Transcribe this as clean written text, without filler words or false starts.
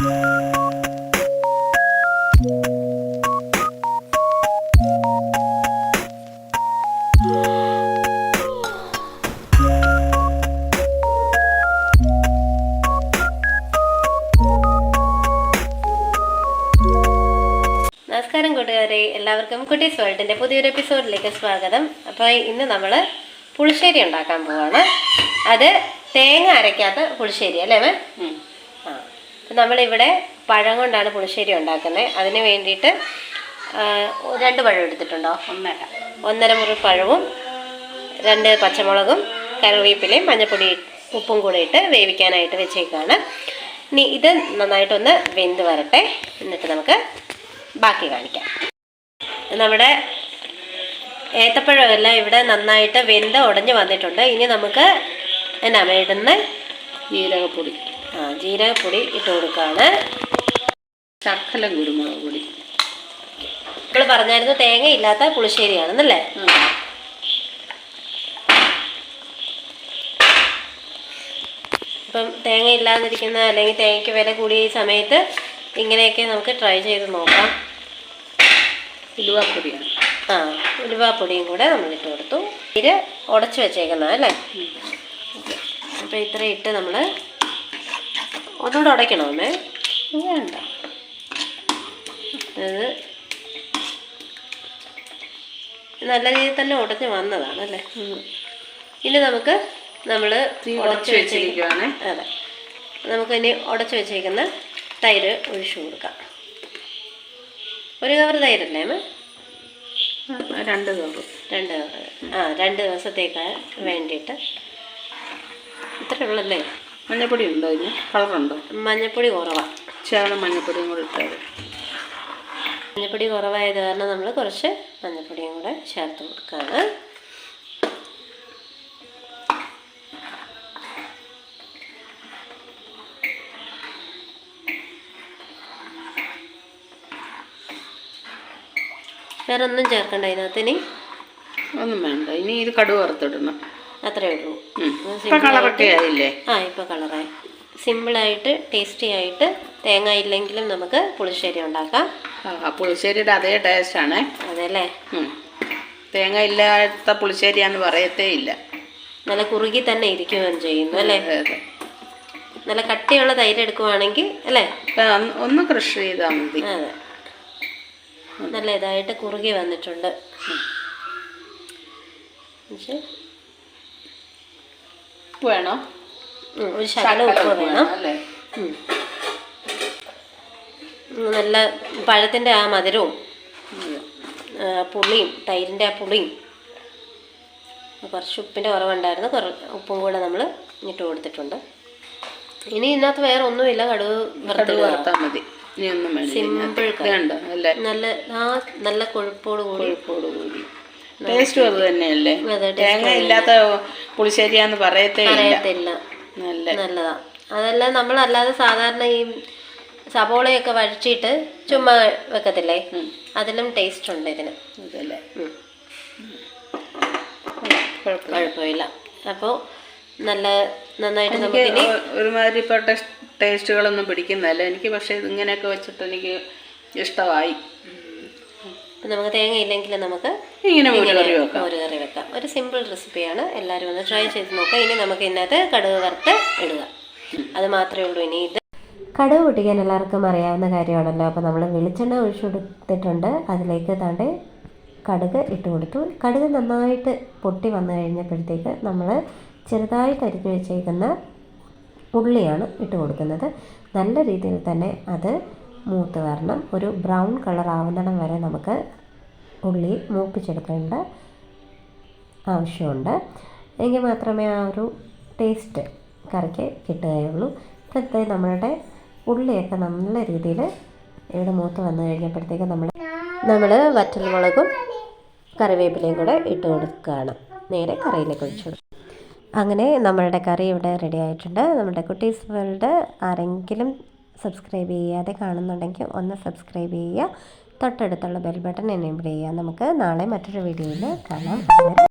നമസ്കാരം കൂട്ടുകാരെ, എല്ലാവർക്കും കുട്ടീസ് വേൾഡിൻ്റെ പുതിയൊരു എപ്പിസോഡിലേക്ക് സ്വാഗതം. അപ്പോൾ ഇന്ന് നമ്മൾ പുളിശ്ശേരി ഉണ്ടാക്കാൻ പോവാണ്. അത് തേങ്ങ അരയ്ക്കാത്ത പുളിശ്ശേരി അല്ലേ മേ? അപ്പം നമ്മളിവിടെ പഴം കൊണ്ടാണ് പുളിശ്ശേരി ഉണ്ടാക്കുന്നത്. അതിന് വേണ്ടിയിട്ട് 2 പഴം എടുത്തിട്ടുണ്ടോ? 1.5 മുറി പഴവും 2 പച്ചമുളകും കറിവേപ്പിലയും മഞ്ഞൾപ്പൊടി ഉപ്പും കൂടെ ഇട്ട് വേവിക്കാനായിട്ട് വെച്ചേക്കാണ്. ഇനി ഇത് നന്നായിട്ടൊന്ന് വെന്ത് വരട്ടെ, എന്നിട്ട് നമുക്ക് ബാക്കി കാണിക്കാം. നമ്മുടെ ഏത്തപ്പഴമെല്ലാം ഇവിടെ നന്നായിട്ട് വെന്ത് ഉടഞ്ഞ് വന്നിട്ടുണ്ട്. ഇനി നമുക്ക് എന്നാ ഇടുന്ന ജീരകപ്പൊടി ജീരകപ്പൊടി ഇട്ട് കൊടുക്കുകയാണ്. ശകലം കുരുമുളക് പൊടി. നമ്മൾ പറഞ്ഞായിരുന്നു തേങ്ങ ഇല്ലാത്ത പുളിശ്ശേരിയാണെന്നല്ലേ? ഇപ്പം തേങ്ങ ഇല്ലാതിരിക്കുന്ന അല്ലെങ്കിൽ തേങ്ങയ്ക്ക് വില കൂടിയ ഈ സമയത്ത് ഇങ്ങനെയൊക്കെ നമുക്ക് ട്രൈ ചെയ്ത് നോക്കാം. ഉലുവാപ്പൊടിയാണ്. ഉലുവാപ്പൊടിയും കൂടെ നമ്മൾ ഇട്ട് കൊടുത്തു. ഇത് ഉടച്ച് വെച്ചേക്കുന്നത് അല്ലേ? അപ്പോൾ ഇത്ര ഇട്ട് നമ്മൾ ഒന്നുകൂടെ ഉടയ്ക്കണമേ? വേണ്ട, അത് നല്ല രീതിയിൽ തന്നെ ഉടഞ്ഞ് വന്നതാണ് അല്ലേ? ഇനി നമുക്ക് നമ്മൾ ഉടച്ച് വെച്ചിരിക്കുകയാണ്. അതെ, നമുക്ക് ഇനി ഉടച്ച് വെച്ചേക്കുന്ന തൈര് ഒഴിച്ചു കൊടുക്കാം. 1 കവർ തൈരല്ലേ അമ്മ? 2 കവർ. 2 കവർ. 2 ദിവസത്തേക്ക് വേണ്ടിയിട്ട് ഇത്രയേ ഉള്ളല്ലേ? മഞ്ഞപ്പൊടി ഉണ്ടോ? ഇതിന് കളറുണ്ടോ? മഞ്ഞപ്പൊടി കുറവാണ്. ശകലം മഞ്ഞപ്പൊടിയും കൂടെ ഇട്ടത്. മഞ്ഞപ്പൊടി കുറവായത് കാരണം നമ്മൾ കുറച്ച് മഞ്ഞപ്പൊടിയും കൂടെ ചേർത്ത് കൊടുക്കുകയാണ്. വേറെ ഒന്നും ചേർക്കണ്ട ഇതിനകത്ത്? ഇനി ഒന്നും വേണ്ട. ഇനി ഇത് കടുക് വറുത്തിടണം, അത്രേ ഉള്ളൂ. കളറൊക്കെ ആയില്ലേ? ഇപ്പോൾ കളറായി. സിമ്പിളായിട്ട് ടേസ്റ്റി ആയിട്ട് തേങ്ങ ഇല്ലെങ്കിലും നമുക്ക് പുളിശ്ശേരി ഉണ്ടാക്കാം. പുളിശ്ശേരിയുടെ അതേ ടേസ്റ്റാണ്. അതെ അല്ലേ? തേങ്ങ ഇല്ലാത്ത പുളിശ്ശേരിയാന്ന് പറയത്തേ ഇല്ല. നല്ല കുറുകി തന്നെ ഇരിക്കുകയും ചെയ്യുന്നു അല്ലേ? നല്ല കട്ടിയുള്ള തൈര് എടുക്കുവാണെങ്കിൽ അല്ലേ? ഒന്ന് ക്രഷ് ചെയ്താൽ മതി. അതെ, നല്ല ഇതായിട്ട് കുറുകി വന്നിട്ടുണ്ട്. ഉപ്പ് വേണോ? ഒരു ശകലം ഉപ്പ് വേണം. നല്ല പഴത്തിൻ്റെ ആ മധുരവും പുളിയും തൈരിൻ്റെ ആ പുളിയും, കുറച്ച് ഉപ്പിൻ്റെ കുറവുണ്ടായിരുന്നു, ഉപ്പും കൂടെ നമ്മൾ ഇട്ട് കൊടുത്തിട്ടുണ്ട്. ഇനി ഇതിനകത്ത് വേറെ ഒന്നുമില്ല, കടുക് വറുത്താൽ മതി. സിമ്പിൾ നല്ല കൊഴുപ്പോട് കൂടി ടേസ്റ്റും അത് തന്നെയല്ലേ? തേങ്ങ ഇല്ലാത്ത പുളിശ്ശേരിയാന്ന് പറയത്തില്ല. നല്ലതാ. അതല്ല, നമ്മളല്ലാതെ സാധാരണ ഈ സബോളയൊക്കെ വഴിച്ചിട്ട് ചുമ്മാ വെക്കത്തില്ലേ? അതിലും ടേസ്റ്റ് ഉണ്ട് ഇതിന്. കുഴപ്പമില്ല. അപ്പോൾ നന്നായിട്ട് നമുക്കിനി ഒരുമാതിരിപ്പെട്ട ടേസ്റ്റുകളൊന്നും പിടിക്കുന്നതല്ല എനിക്ക്, പക്ഷേ ഇതിങ്ങനെയൊക്കെ വെച്ചിട്ട് എനിക്ക് ഇഷ്ടമായി. നമുക്ക് തേങ്ങ ഇല്ലെങ്കിൽ നമുക്ക് ഇങ്ങനെ ഒരു കറി വെക്കാം. ഒരു സിമ്പിൾ റെസിപ്പിയാണ്, എല്ലാവരും ഒന്ന് ട്രൈ ചെയ്ത് നോക്കാം. ഇനി നമുക്ക് ഇതിനകത്ത് കടുക് വറുത്ത് ഇടുക, അത് മാത്രമേ ഉള്ളൂ. ഇനി ഇത് കടുക് പൊട്ടിക്കാൻ എല്ലാവർക്കും അറിയാവുന്ന കാര്യമാണല്ലോ. അപ്പോൾ നമ്മൾ വെളിച്ചെണ്ണ ഒഴിച്ചു കൊടുത്തിട്ടുണ്ട്. അതിലേക്ക് താണ്ട് കടുക് ഇട്ട് കൊടുത്തു. കടുക് നന്നായിട്ട് പൊട്ടി വന്നു കഴിഞ്ഞപ്പോഴത്തേക്ക് നമ്മൾ ചെറുതായിട്ട് അരിഞ്ഞു വെച്ചേക്കുന്ന ഉള്ളിയാണ് ഇട്ട് കൊടുക്കുന്നത്. നല്ല രീതിയിൽ തന്നെ അത് മൂത്ത് വരണം. ഒരു ബ്രൗൺ കളർ ആവുന്നിടം വരെ നമുക്ക് ഉള്ളി മൂപ്പിച്ചെടുക്കേണ്ട ആവശ്യമുണ്ട്. എങ്കിൽ മാത്രമേ ആ ഒരു ടേസ്റ്റ് കറിക്ക് കിട്ടുകയുള്ളൂ. ഇപ്പോഴത്തെ നമ്മളുടെ ഉള്ളിയൊക്കെ നല്ല രീതിയിൽ ഇവിടെ മൂത്ത് വന്നു കഴിഞ്ഞപ്പോഴത്തേക്ക് നമ്മൾ വറ്റൽമുളകും കറിവേപ്പിലയും കൂടെ ഇട്ട് കൊടുക്കുകയാണ്. നേരെ കറിയിലേക്ക് ഒഴിച്ചു കൊടുക്കും. അങ്ങനെ നമ്മളുടെ കറി ഇവിടെ റെഡി ആയിട്ടുണ്ട്. നമ്മുടെ കുട്ടീസ് വേൾഡ് ആരെങ്കിലും സബ്സ്ക്രൈബ് ചെയ്യാതെ കാണുന്നുണ്ടെങ്കിൽ ഒന്ന് സബ്സ്ക്രൈബ് ചെയ്യുക. തൊട്ടടുത്തുള്ള ബെൽ ബട്ടൺ എനേബിൾ ചെയ്യുക. നമുക്ക് നാളെ മറ്റൊരു വീഡിയോയിൽ കാണാം.